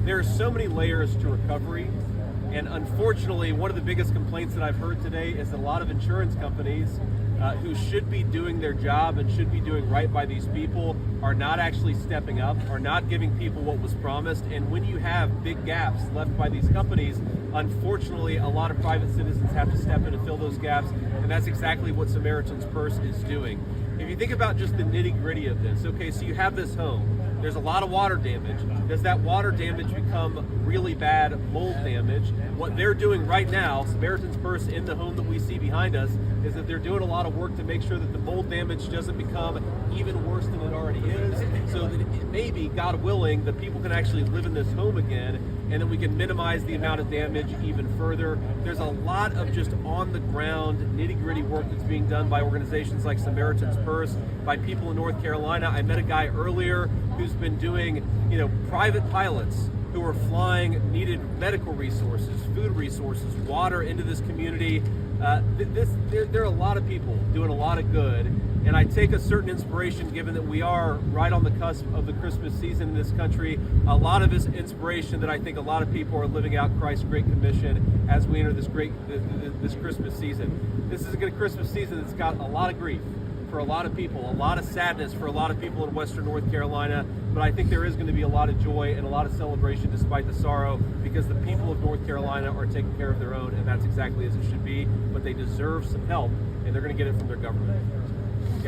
There are so many layers to recovery, and unfortunately, one of the biggest complaints that I've heard today is that a lot of insurance companies who should be doing their job and should be doing right by these people are not actually stepping up, are not giving people what was promised. And when you have big gaps left by these companies, unfortunately, a lot of private citizens have to step in and fill those gaps, and that's exactly what Samaritan's Purse is doing. If you think about just the nitty-gritty of this, okay, so you have this home. There's a lot of water damage. Does that water damage become really bad mold damage? What they're doing right now, Samaritan's Purse in the home that we see behind us, is that they're doing a lot of work to make sure that the mold damage doesn't become even worse than it already is, so that maybe, God willing, the people can actually live in this home again, and that we can minimize the amount of damage even further. There's a lot of just on-the-ground, nitty-gritty work that's being done by organizations like Samaritan's Purse, by people in North Carolina. I met a guy earlier who's been doing, private pilots who are flying needed medical resources, food resources, water into this community. There are a lot of people doing a lot of good, and I take a certain inspiration, given that we are right on the cusp of the Christmas season in this country. A lot of this inspiration that I think a lot of people are living out Christ's Great Commission as we enter this Christmas season. This is a Christmas season that's got a lot of grief for a lot of people, a lot of sadness for a lot of people in Western North Carolina, but I think there is going to be a lot of joy and a lot of celebration despite the sorrow, because the people of North Carolina are taking care of their own, and that's exactly as it should be, but they deserve some help, and they're going to get it from their government.